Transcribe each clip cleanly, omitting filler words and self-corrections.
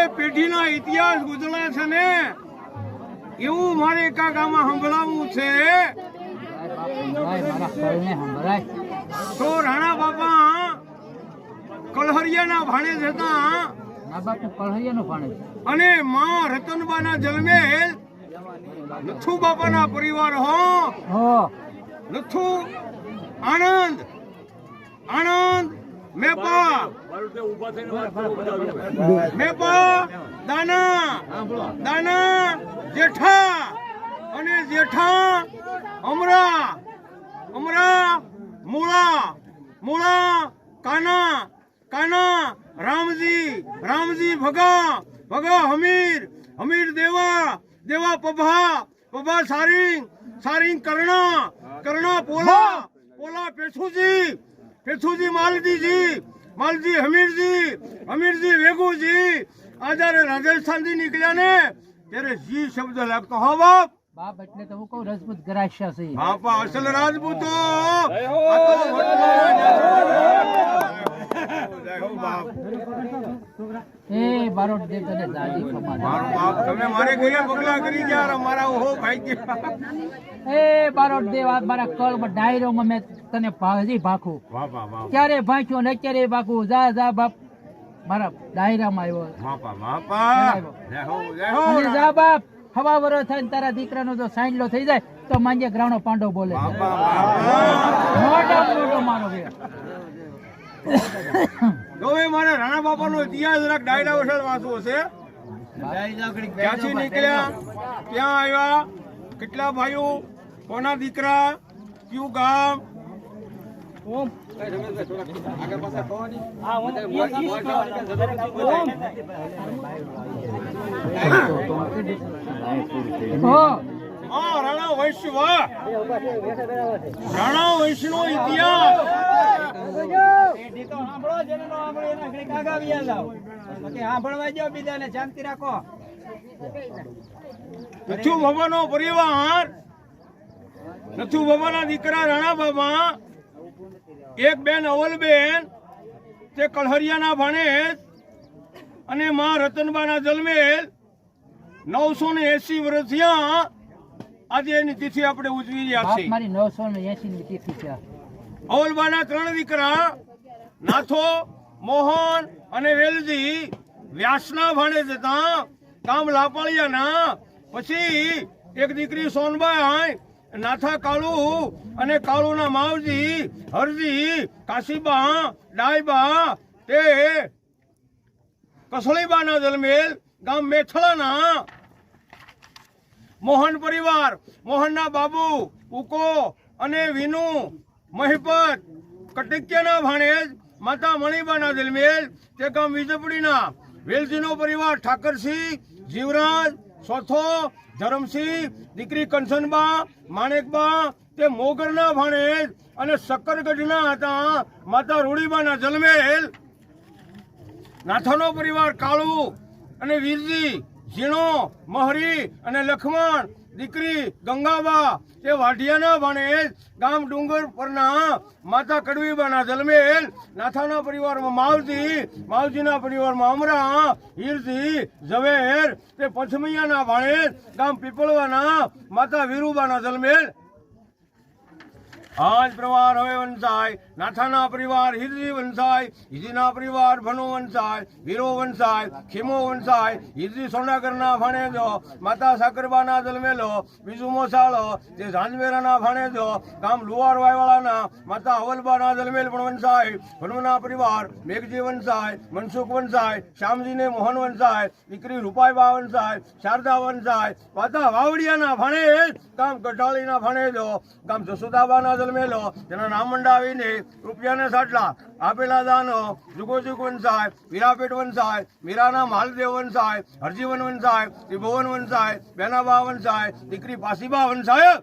જે પેઢીનો ઇતિહાસ ગુજરે છે ને એવું મારે એકા ગામમાં સંભળાવવું છે. તો રાણા બાપા કલહરિયાના ભાણે જતા અને માં રતનબાના જન્મે નથુ બાપાના પરિવાર હો નથુ આનંદ મેપા દાના જેઠા અને જેઠા અમરા મૂળા કાના રામજી ભગા હમીર દેવા પભા સારિંગ કર્ણા પોલા પેથુજી માલજી હમીરજી વેગુજી આ જયારે રાજસ્થાન થી નીકળ્યા ને ત્યારે જી શબ્દ લાગતો હો બાપ એટલે તો હું કહું રાજપૂત ગ્રાસ્ય છે બાપા અસલ રાજપૂતો એ બારોટ દેવ તને જાજી ખમા મારો બાપ તમે મારે ગયા પગલા કરી ગયા મારા ઓહો ભાઈ ગયા એ બારોટ દેવ આ મારા કળમાં ડાયરોમાં મેં તને ભાજી ભાખું ક્યારે ભાખ્યો ને ક્યારે ભાખું જા બાપ મારા ડાયરામાં આવ્યો જા બાપ હવા વરો થાય તારા દીકરાનો જો સાંડલો થઈ જાય તો માંજે ગ્રાણો પાંડવ બોલે મોટો મારો હવે મારે રાણા બાપાનો ઇતિહાસ જરાક ડાયરા વસળ વાંચવો છે. ક્યાંથી નીકળ્યા, ક્યાં આવ્યા, કેટલા ભાઈઓ, કોના દીકરા, કયું ગામ. રાણા વંશ રાણા વંશ નો ઇતિહાસ નથુ બાબાનો પરિવાર, નથુ બાબાના દીકરા રાણા બાબા, એક બેન અવલબેન તે કલહરિયાના ભાણેજ અને માં રતનબાના જન્મેલ 980 વર્ષ થયા. આજે એની તિથિ આપણે ઉજવી રહ્યા છીએ. મારી 980 ની તિથિ છે. અવલબાના 3 દીકરા નાથો, મોહન અને વેલજી વ્યાસના ભાણે જતા ગામ લાપાળિયાના. પછી એક દીકરી સોનબાઈ, નાથા કાળુ અને કાળુના માવજી હરજી, કાશીબા, ડાયબા તે કસળીબાના જન્મેલ ગામ મેથળાના. મોહન પરિવાર, મોહનના બાબુ ઉકો અને વિનુ મહિપત કટિક્યાના ભાણેજ માતા મણિબાના જન્મેલ તે ગામ વિજપડીના. વેલજીનો પરિવાર ઠાકરસિંહ, જીવરાજ, સોથો, ધરમસિંહ, દીકરી કંચનબા, માણેકબા તે મોગરના ભાણેજ અને શક્કરગઢના હતા માતા રૂડીબાના જન્મેલ. નાથાનો પરિવાર કાળુ અને વીરજી, ઝીણો, મહરી અને લખમણ, દીકરી ગંગાબા તે વાઢિયાના ભાણેજ ગામ ડુંગર પરના માતા કડવીબાના જન્મેલ. નાથાના પરિવારમાં માવજી, માવજીના પરિવારમાં અમરા, હીરજી, ઝવેર તે પંચમૈયાના ભાણેજ ગામ પીપળવાના માતા વીરુબાના જન્મેલ. આજ પરિવાર હવે વંશાય. નાથાના પરિવાર હિરજી વંશાય, હિરજીના પરિવાર ભનો વંશાય, વીરો વંશાય, ખીમો વંશાય. હિરજી સોનાગરના ભાણેજો માતા સાકરબાના જન્મેલો. બીજુ મોસાળો તે ઝાંઝમેરાના ભાણેજો ગામ લુવાર વાયવાળાના માતા અવલબાના જન્મેલ પણ વંશાય. ભનોના પરિવાર મેઘજી વંશાય, મનસુખ વંશાય, શ્યામજીને મોહન વંશાય, દીકરી રૂપાઈબા વંશાય, શારદા વંશાય. માતા વાવડિયાના ભાણેજ ગામ કટાળીના ભાણેજો ગામ જસોદાબાના જન્મેલો. તેના નામ મંડાવીને રૂપિયાને 60 લાખ આપેલા દાનો. જુગોજુગ વંશાય, વીરાપેટ વંશાય, મીરાના માલદેવ વંશાય, હરજીવન વંશાય, ત્રિભુવન વંશાય, બેનાબા વંશાય, દીકરી પાસીબા વંશાય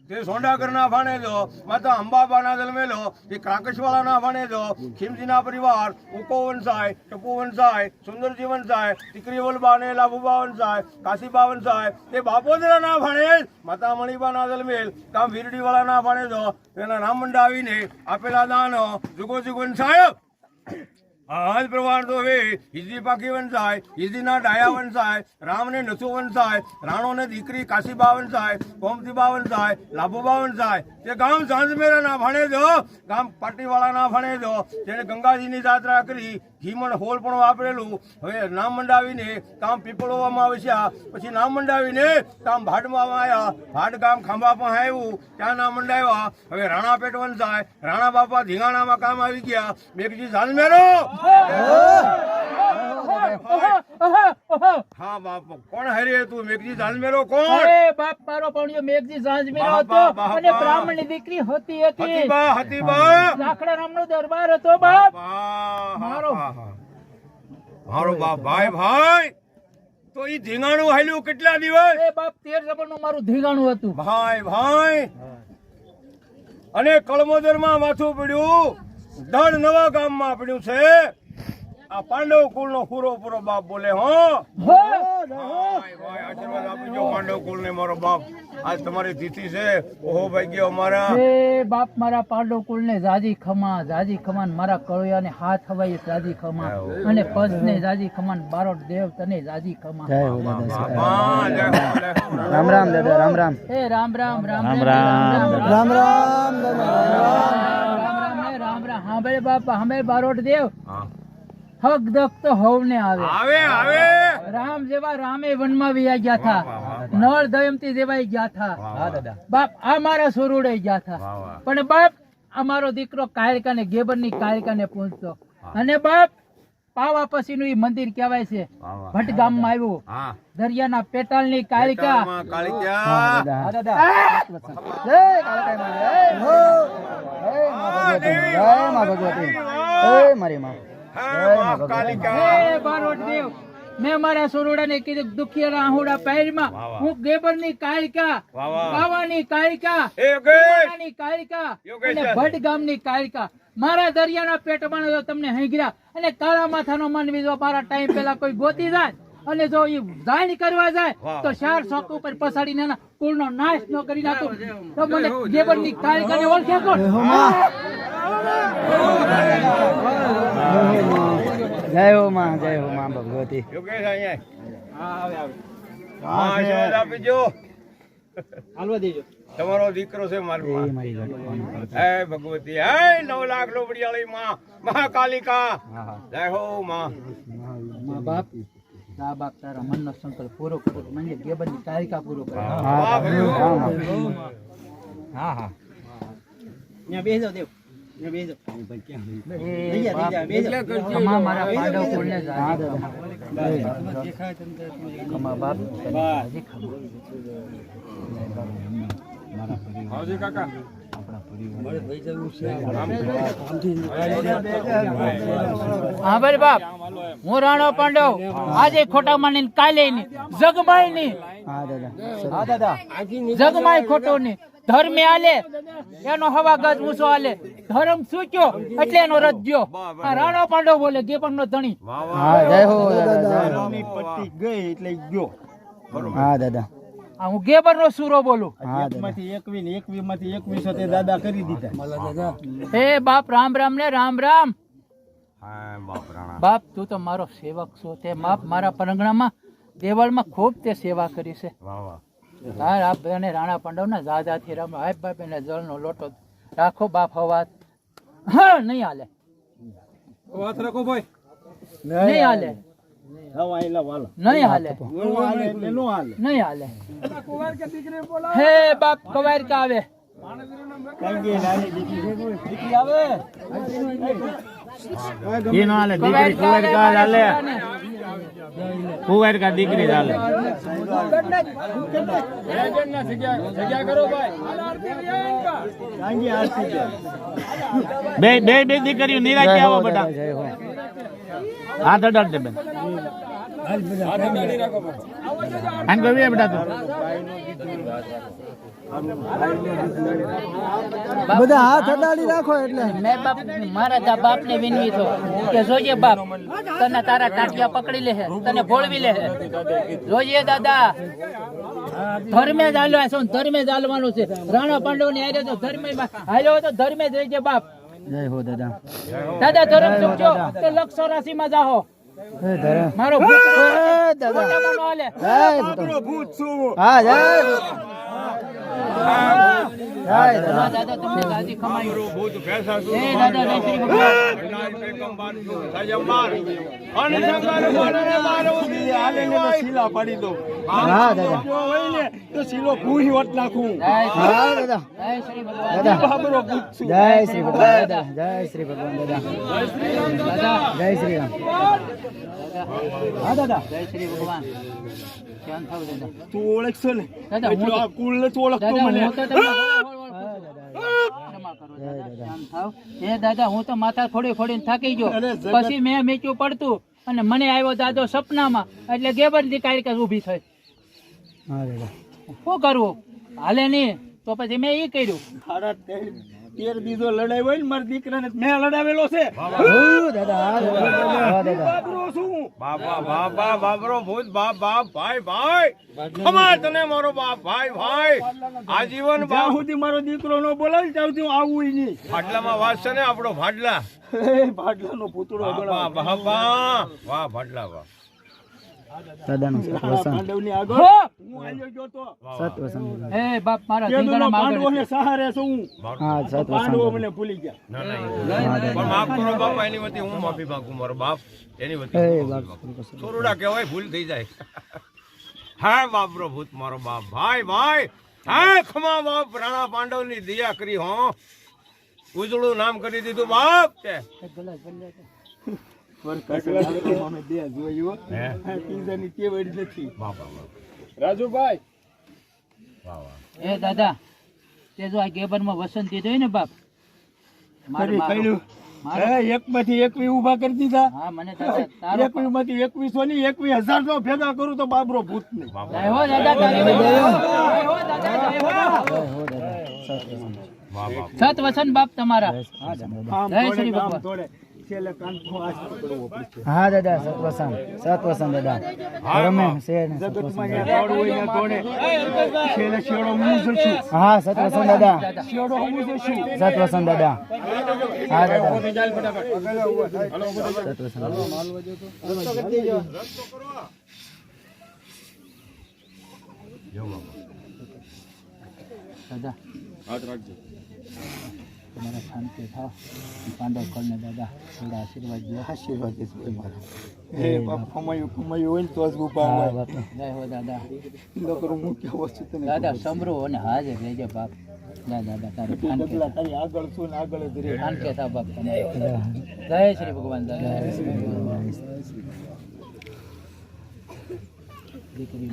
તે સોંડાગરના ભાણેજો માતા અંબાબાના જન્મેલો. તે ક્રાકશવાળાના ભાણેજો ખીમજીના પરિવાર ઉકો વંશાય, ટપુ વંશાય, સુંદરજી વંશાય, દીકરી વલબાને લાભુબા વંશાય, કાશીબા વંશાય તે બાપોદરાના ભાણેજ માતા મણિબાના જન્મેલ. ગામ વીરડીવાળાના ભાણેજો તેના નામ મંડાવીને આપેલા દાનો. જુગોજુગ વંશાય આજ પ્રવાર તો હવે ઈજી પાકી વંશાય, ઈજીના ડાયા વંશાય, રામને નસુ વંશાય, રાણોને દીકરી કાશીબા વંશાય, કોમતીબા વંશાય, લાભુબા વંશાય. તે ગામ સાંજમેરા ના ભણે જો, ગામ પાટીવાળા ના ભણે જો, જેને ગંગાજીની જાત્રા કરી, ઘીમણ હોલ પણ વાપરેલું. હવે નામ મંડાવીને કામ પીપળોવામાં આવ્યા, પછી નામ મંડાવીને કામ ભાડમાં આવ્યા, ભાડ ગામ ખાંભા પણ આવ્યું, ત્યાં નામ મંડાવ્યા. હવે રાણાપેટ વંશાય, રાણા બાપા ધીંગાણામાં કામ આવી ગયા. મેઘજી સાંજમેરો. હા બાપ, કોણ હરે તું? મેઘજી સાંજમેરો કોણ? અરે બાપ, મારો પણ મેઘજી સાંજમેરો હતો અને બ્રાહ્મણની દીકરી હતી લાખડા રામનો દરબાર હતો બાપ. મારો બાપ ભાઈ તો ઈ ધીંગાણું હાલ્યું કેટલા દિવસ? એ બાપ 13 જબરનું મારું ધીંગાણું હતું ભાઈ. અને કળમોદર માં માથું પડ્યું, ધડ નવા ગામમાં પડ્યું છે. આ પાંડવ કુળ નો પૂરો બાપ બોલે. આશીર્વાદ આપજો પાંડવ કુળ ને. મારો બાપ આજ તમારી તિથિ છે. ઓહો ભાઈ ગયો અમારા. એ બાપ, મારા પાંડવ કુળ ને જાજી ખમા, મારા કળોયા ને હાથ હવાઈ જાજી ખમા, અને પદ ને જાજી ખમા, બારોટ દેવ તને જાજી ખમા. રામ રામ દાદા, રામ રામ. એ રામ રામ રામ રામ રામ રામ રામ. હા ભાઈ બાપા, હમે બારોટ દેવ હક દક તો હવને આવે. રામ જેવા રામે વનમાં વિયા ગયા થા, નળ દયમતી જેવાય ગયા થા. બાપ, આ મારા સોરુડે ગયા થા. પણ બાપ, અમારો દીકરો કાયરકા ને ગેબર ની કાયરકા ને પહોંચતો. અને બાપ, પાવા પછી નું મંદિર કહેવાય છે, ભટ્ટ ગામ માં આવ્યું. દરિયાના પેટાળ ની કાયરકા. મેં મારા સોરોડા ને કીધું, દુખિયાના આહુડા પૈરમાં હું ગેબર ની કાયરકા, પાવાની કાયરકા, ની કાયરકા અને ભટ્ટ ગામ ની કાયરકા. મારા દરિયાના પેટમાં જો તમને હંગર્યા અને કાળા માથાનો માનવી જો મારા ટાઈમ પેલા કોઈ ગોતી જાય અને જો એ દાન કરવા જાય તો 4 ચોક ઉપર પસાડીને એના કુળનો નાશ ન કરી નાખું તો મને ગેબર ની કાયરકાને ઓળખે કોણ? જય હો માં ભગવતી. તમારો દીકરો છે મારો. હે ભગવતી, હે 9 લાખ લોબડિયાળી માં, મહાકાલિકા. જય હો માં. બાપ, બાપ તારા મનનો સંકલ્પ પૂરો કરો, મને ગેબર ની કાયરકા પૂરો કરો. હા. બેસી દેવ. મારા પાંડવ કુળને હા ભાઈ બાપ, હું રાણો પાંડવ આજે ખોટા માની કાલે ની જગમાય ની. જગમાય ખોટો ની ધર્મે આલે એનો હવા ગજ ઊંચો આલે. ધર્મ સૂક્યો એટલે એનો રથ ગયો. આ રાણો પાંડવ બોલે ગેબર નો ધણી. જય હો પટ્ટી ગઈ એટલે ગયો. હા દાદા. હું ગેબર નો સુરો બોલું. માંથી 21 માંથી 21 તે દાદા કરી દીધા. હે બાપ, રામ રામ ને રામ રામ. બાપ રાણા, બાપ તું તો મારો સેવક છો. તે બાપ મારા પરંગણામાં દેવળમાં ખૂબ તે સેવા કરી છે. અને રાણા પાંડવ ના દાદાથી રામ બાપ એને જળનો લોટો રાખો બાપ. હવાત હા નહીં હાલે, વાત રાખો ભાઈ. નહીં હાલે, નહીં હાલે, નહીં હાલે. હે બાપ, કવાયર કા આવે. કુંવર કા દીકરી ચાલે. બે દીકરીઓ નિરાશ આવો બેટા. હાથ અડાડ દે બેન. આન કોઈ બેટા તું બધા હાથ અડાડી રાખો. એટલે મેં બાપ મારા બાપ ને વિનવી તો કે જોજે બાપ, તને તારા ટાટિયા પકડી લે, તને ભોળવી લે. જોજે દાદા, ધર્મે જ હાલવાનું છે. રાણા પાંડવ ને હારે તો ધર્મે હાલ્યો તો ધર્મે જ રહેજે બાપ. જય હો દાદા દાદા ધરમ સમજો તો લક્ષ 84 માં જાહો મારો ભૂત દાદા મનો હાલે જય ભૂત છું હા જય દાદા તમને ગાજી ખમાઈ ભૂત ભેસા એ દાદા જય શ્રી ભગવાન વિનાય પેગંબર સજમાર અને સંગાર મારે મારો હાલે ને શીલા પાડી દો હા દાદા જો હોય ને તો શીલો ભૂહી વટ નાખું હા દાદા જય શ્રી ભગવાન દાદા બાબરો ભૂત છું જય શ્રી ભગવાન દાદા જય શ્રી ભગવાન દાદા દાદા જય શ્રી રામ હા દાદા જય શ્રી ભગવાન ધ્યાન થાવ દાદા તું ઓળખશો ને દાદા હું આ કુલ ને તું ઓળખતો દાદા મને હું તો તમને ક્ષમા કરો દાદા ધ્યાન થાવ એ દાદા હું તો માથા ફોડી ફોડીને થાકી ગયો પછી મેં મેચ્યું પડતું અને મને આવ્યો દાદો સપનામાં એટલે ગેબરથી કાઢી ઊભી થઈ હા દાદા શું કરવું હાલે નહીં તો પછી મેં એ કર્યું તારા 13 દીધો લડાઈ હોય ને મારા દીકરાને મેં લડાવેલો છે બાબરો છું બાબા બાબા બાબરો ભૂત બાપ બાપ ભાઈ ભાઈ ખમા તને મારો બાપ ભાઈ ભાઈ આજીવન બાપ સુધી મારો દીકરો નો બોલાવી જાવ તું આવું નહીં ભાડલામાં વાસ છે ને આપણો ભાડલા ભાડલાનો પૂતળો બાબા બાબા વાહ ભાડલા વાહ દાદાનું પાંડવની આગળ હું આયો ગયો તો એ બાપ મારા જીંગણા પાંડવોને સહારે છું હા સત પાંડવો મને ભૂલી ગયા પણ માફ કરો બાપા એની વતી હું માફી માંગુ મારો બાપ એની વતી થોડુડા કહેવાય ભૂલ થઈ જાય હા બાપરો ભૂત મારો બાપ ભાઈ ભાઈ હા ખમા બાપ રાણા પાંડવની દયા કરી હો ઉજળું નામ કરી દીધું બાપ છે રાજુભાઈ એ દાદા તે જો આ ગેબર માં વસંત દીધો ને બાપ એક માંથી 21 ઉભા કરી દીધા હા મને દાદા તારો 21 માંથી 2100 ની 21000 નો ભેગા કરું તો બાબરો ભૂત નહીં જય હો દાદા તારી જય હો દાદા જય હો સત વસન બાપ તમારા જય શ્રી ભગવાન હા દાદા સત વસન દાદા રમે છે હા સત વસન દાદા સત વસન દાદા હા દાદા સત વસન દાદા તમારા શાંતિ થાવ પાંડવ કળને દાદા થોડા આશીર્વાદ દો આશીર્વાદ છે મારા હે બાપ કમાયું હોય ને તો જ ઉભા હોય જય હો દાદા નકર હું કેવો છું તને દાદા સમરો અને હાજર રહેજો બાપ ના દાદા તારે ડગલા તારી આગળ છું ને આગળ જ રે શાંતિ થાવ બાપ જય શ્રી ભગવાન દાદા દીકરી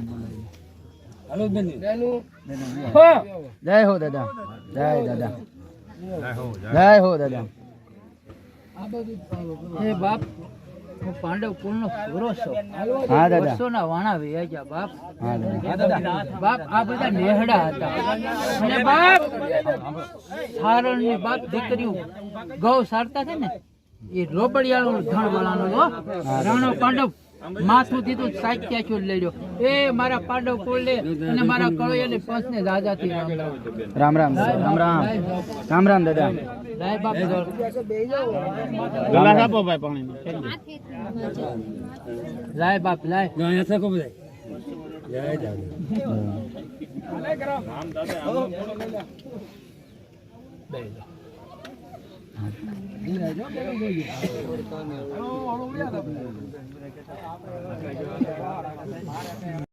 હાલો બેન જય હો દાદા જય દાદા જય હો દાદા હે બાપ હું પાંડવ કુળનો પૂરો છું હા દાદા વર્ષોના વાણા વહી ગયા બાપ હા દાદા બાપ આ બધા નેહડા હતા અને બાપ સારણની બાપ દીકરીઓ ગૌ સારતા છે ને એ રોબડિયાળો ધણ વાળાનો રાણો પાંડવ માથું દીધું સાચી લઈ લ્યો એ મારા પાંડવ કુળ લે અને મારા કળોયાને પંચને રાજાથી રામ રામ રામ રામ રામ રામ દાદા લાય બાપ ગલાસ આપો ભાઈ પાણી લાય બાપ લાય અહીંયા થકો બધા જય દાદા